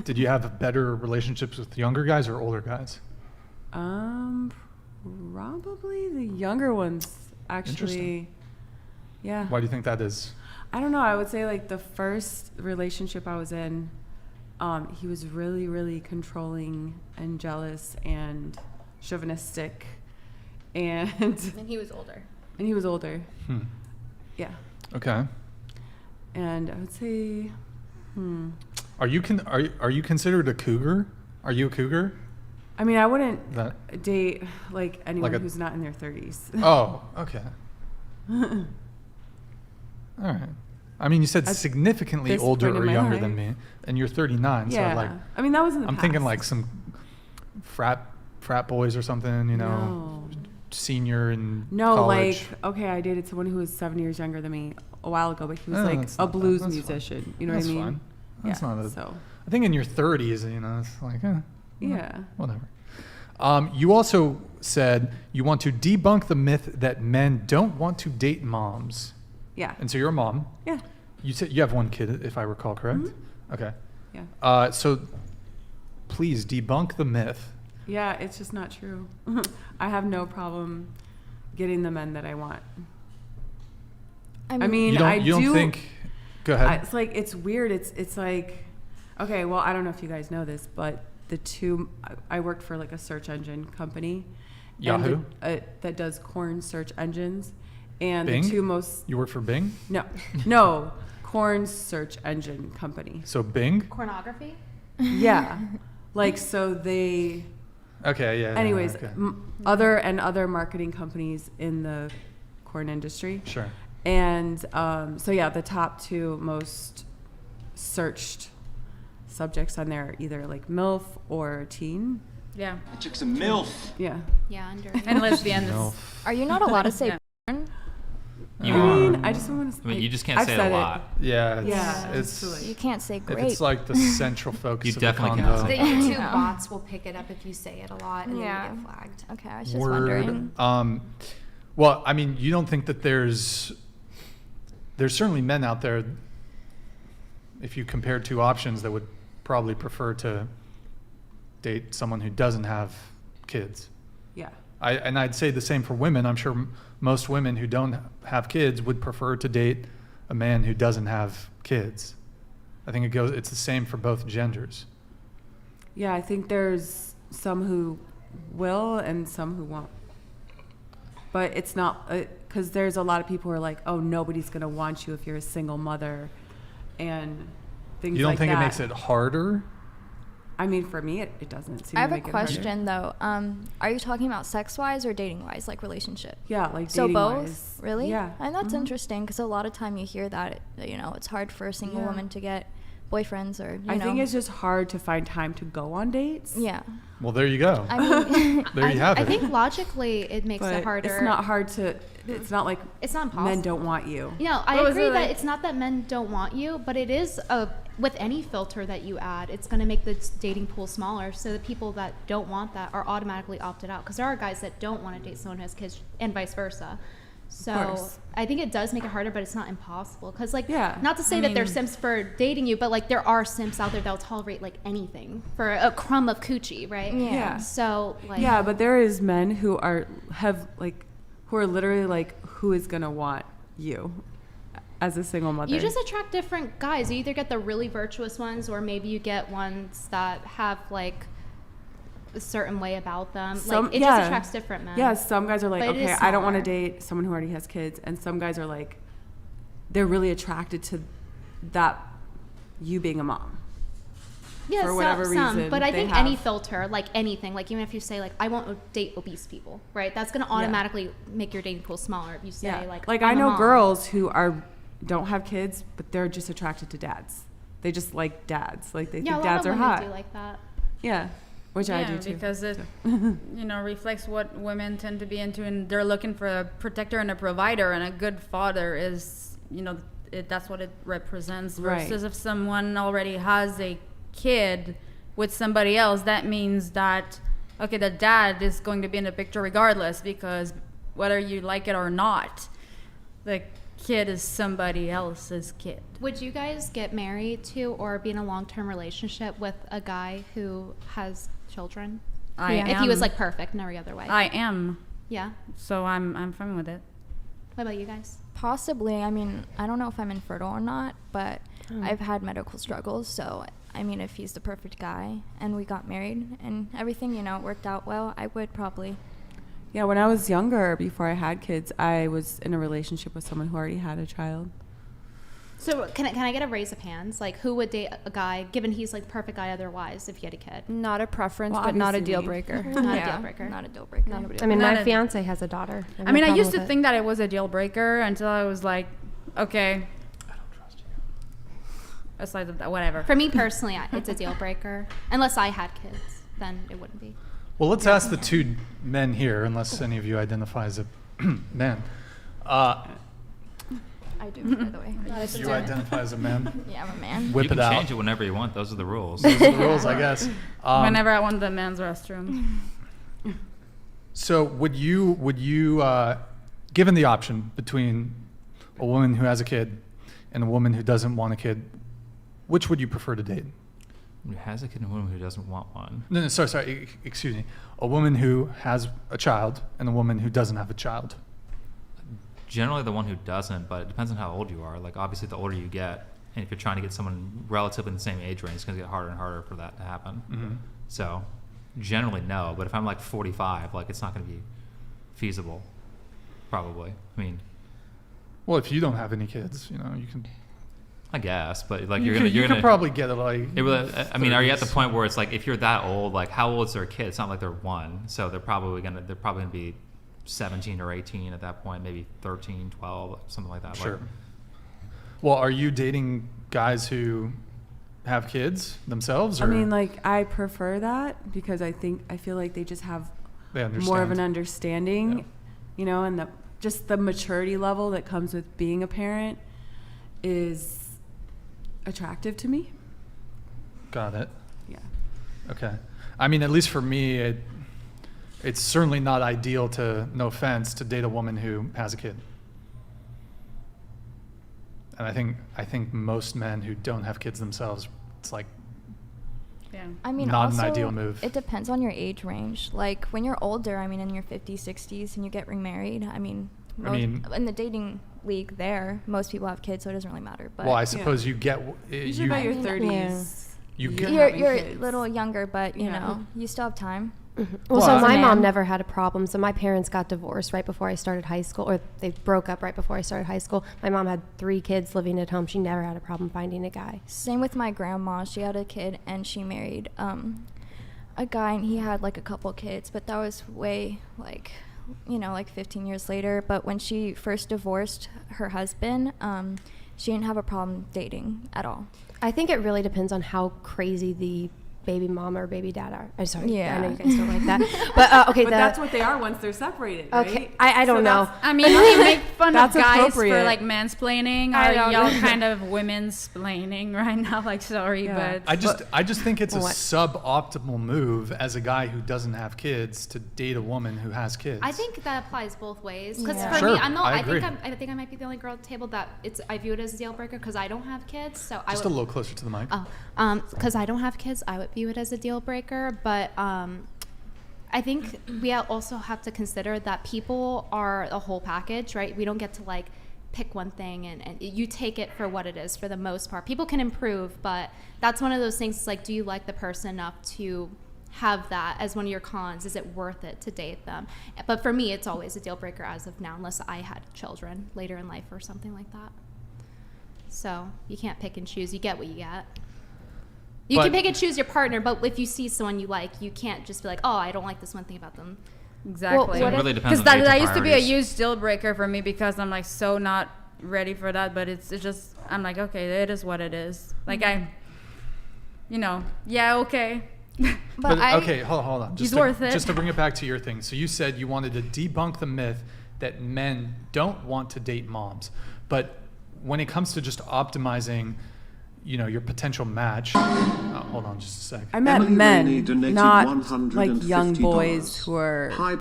Did you have better relationships with younger guys or older guys? Probably the younger ones, actually. Interesting. Yeah. Why do you think that is? I don't know. I would say like the first relationship I was in, he was really, really controlling and jealous and chauvinistic, and And he was older. Yeah. Okay. And I would say, Are you considered a cougar? Are you a cougar? I mean, I wouldn't That. date like anyone Like a- who's not in their 30s. Oh, okay. All right. I mean, you said At significantly this older point in or my younger than life. me, and you're 39. Yeah. So like, I mean, that was in the I'm past. thinking like some frat boys or something. You know, No. senior in No, college. like, okay, I dated someone who was 7 years younger than me a while ago, but he was Oh, like that's a not bad. blues That's musician. You know That's what I mean? fine. That's Yeah, not a. so, I think in your 30s, you know, it's like, yeah. whatever. You also said you want to debunk the myth that men don't want to date moms. Yeah. And so you're a mom. Yeah. You said you have one kid, if I recall correct. Mm-hmm. Okay. Yeah. So please debunk the myth. Yeah, it's just not true. I have no problem getting the men that I want. I mean, You don't, I you don't do think? Go ahead. it's like, it's weird. It's like, okay, well, I don't know if you guys know this, but I worked for like a search engine company. Yahoo? And that does corn search engines. And Bing? the two most, You work for Bing? no, corn search engine company. So Bing? Pornography? Yeah. Like, so they, Okay, yeah. anyways, Okay. other marketing companies in the corn industry. Sure. And so yeah, the top two most searched subjects on there are either like MILF or teen. Yeah. That chick's a MILF. Yeah. Yeah, under. And lesbians. No. Are you not allowed to say Yeah. porn? I mean, I just don't want to. I mean, you just can't I've say it said a lot. Yeah. Yeah, It's, totally. You can't say if grape. it's like the central focus You of definitely the cannot convo. The say YouTube Yeah. bots will pick it up if you say it a lot, and Yeah. then you get flagged. Okay, I was just Word. wondering. Well, I mean, you don't think that there's certainly men out there, if you compare two options, that would probably prefer to date someone who doesn't have kids. Yeah. And I'd say the same for women. I'm sure most women who don't have kids would prefer to date a man who doesn't have kids. I think it's the same for both genders. Yeah, I think there's some who will and some who won't. But it's not, because there's a lot of people who are like, oh, nobody's going to want you if you're a single mother and things You don't like think that. it makes it harder? I mean, for me, it doesn't seem I have to a make it harder. question though. Are you talking about sex-wise or dating-wise, like relationship? Yeah, like So dating both, wise. really? Yeah. And that's Mhm. interesting because a lot of time you hear that it's hard for a single Yeah. woman to get boyfriends or I think it's just hard to find time to go on dates. yeah. Well, there you go. I mean, There you have I it. think logically it makes But it harder. it's not hard to, it's not like It's not impossible. men don't want you. No, I What was agree it that like? it's not that men don't want you, but it is with any filter that you add, it's going to make the dating pool smaller. So the people that don't want that are automatically opted out because there are guys that don't want to date someone who has kids and vice versa. So course. I think it does make it harder, but it's not impossible. Because Yeah. not to say that they're simps for dating you, but like there are simps out there that'll tolerate like anything for a crumb of coochie, right? Yeah. So like Yeah, but there is men who are literally like, who is gonna want you as a single mother? you just attract different guys. You either get the really virtuous ones, or maybe you get ones that have like a certain way about them. Like it just attracts different men. Yeah, some guys are like, But it is okay, I don't want to smaller. date someone who already has kids, and some guys are like, they're really attracted to that you being a mom. Yeah, for whatever reason But I they think any have. filter, like anything, like even if you say like I won't date obese people, right? That's gonna automatically make your dating pool smaller. If you say Yeah, like I I'm a know mom. girls who don't have kids, but they're just attracted to dads. They just like dads. Like they Yeah, a think lot dads of are women hot. do like that. Yeah, which I do too. because it, reflects what women tend to be into, and they're looking for a protector and a provider, and a good father is, that's what it represents. Right. Versus if someone already has a kid with somebody else, that means that, okay, the dad is going to be in the picture regardless, because whether you like it or not, like kid is somebody else's kid. Would you guys get married to or be in a long-term relationship with a guy who has children? If he was like perfect in every other way. I am. Yeah. So I'm fine with it. What about you guys? Possibly. I mean, I don't know if I'm infertile or not, but I've had medical struggles. So, I mean, if he's the perfect guy and we got married and everything, you know, worked out well, I would probably. Yeah, when I was younger, before I had kids, I was in a relationship with someone who already had a child. So can I get a raise of hands? Like, who would date a guy, given he's like perfect guy otherwise, if he had a kid? Not a preference, Well, but not a obviously deal me. breaker. Not a deal breaker. Not a deal breaker. Not a deal I mean, Not my a- fiance has a daughter. I mean, I used to think that it was a deal breaker until I was like, okay. Aside of that, whatever. For me personally, it's a deal breaker. Unless I had kids, then it wouldn't be. Well, let's ask the two men here, unless any of you identify as a man. I do, by the way. You identify as a man? Yeah, I'm a man. Whip You can it out. change it whenever you want. Those are the rules. Those are the rules, I guess. Whenever I want the men's restroom. So would you, given the option between a woman who has a kid and a woman who doesn't want a kid, which would you prefer to date? Who has a kid and a woman who doesn't want one. No, sorry, excuse me. A woman who has a child and a woman who doesn't have a child. Generally the one who doesn't, but it depends on how old you are. Like obviously the older you get, and if you're trying to get someone relatively in the same age range, it's going to get harder and harder for that to happen. Mm-hmm. So generally no, but if I'm like 45, like it's not going to be feasible, probably. I mean, Well, if you don't have any kids, you know, you can. I guess, but like You you're could gonna probably get it like. It really, I mean, are you at the 30s? point where it's like if you're that old, like how old is their kid? It's not like they're one, so they're probably gonna be 17 or 18 at that point, maybe 13, 12, something like that. Sure. Like, Well, are you dating guys who have kids themselves, or I mean, like, I prefer that because I feel like they just have they understand? more of an understanding, Yeah. you know, and just the maturity level that comes with being a parent is attractive to me. Got it. Yeah. Okay. I mean, at least for me, it's certainly not ideal to, no offense, to date a woman who has a kid. And I think most men who don't have kids themselves, it's like, Yeah. I mean, Not an also, ideal move. It depends on your age range. Like when you're older, I mean, in your 50s, 60s, and you get remarried. I mean, in the dating league, most people have kids, so it doesn't really matter. But well, I suppose you get, Usually by your I mean, 30s. you you're get, having you're a kids. little younger, but you Yeah. know, you still have time. Well, Well, so as a my mom man- never had a problem. So my parents got divorced right before I started high school, or they broke up right before I started high school. My mom had 3 kids living at home. She never had a problem finding a guy. Same with my grandma. She had a kid and she married a guy, and he had like a couple kids, but that was way like 15 years later. But when she first divorced her husband, she didn't have a problem dating at all. I think it really depends on how crazy the baby mom or baby dad are. I'm sorry. I Yeah. know you guys don't like that. But okay, But that's what they are once they're separated, right? okay. I don't So know. that's- I mean, we make fun of That's guys for appropriate. like mansplaining. I Are don't y'all know. kind of women's splaining right now? Like, sorry, Yeah. but I just think it's a What? suboptimal move as a guy who doesn't have kids to date a woman who has kids. I think that applies both ways. Because Yeah. for Sure, me, I agree. I think I might be the only girl at the table that I view it as a deal breaker because I don't have kids. So I Just would, a little closer to the mic. because I don't have kids, I would view it as a deal breaker. But I think we also have to consider that people are a whole package, right? We don't get to like pick one thing and you take it for what it is for the most part. People can improve, but that's one of those things. It's like, do you like the person enough to have that as one of your cons? Is it worth it to date them? But for me, it's always a deal breaker as of now, unless I had children later in life or something like that. So you can't pick and choose. You get what you get. You can But- pick and choose your partner, but if you see someone you like, you can't just be like, oh, I don't like this one thing about them. exactly. what it really depends Because on the age that and used to be a priorities. huge deal breaker for me because I'm like so not ready for that. But it's just I'm like, okay, it is what it is. Like yeah, okay. But okay, hold on. He's worth it. Just to bring it back to your thing. So you said you wanted to debunk the myth that men don't want to date moms. But when it comes to just optimizing, your potential match, hold on just a sec. I meant Emily men, Rainey donated not like young $150. boys who are Hi,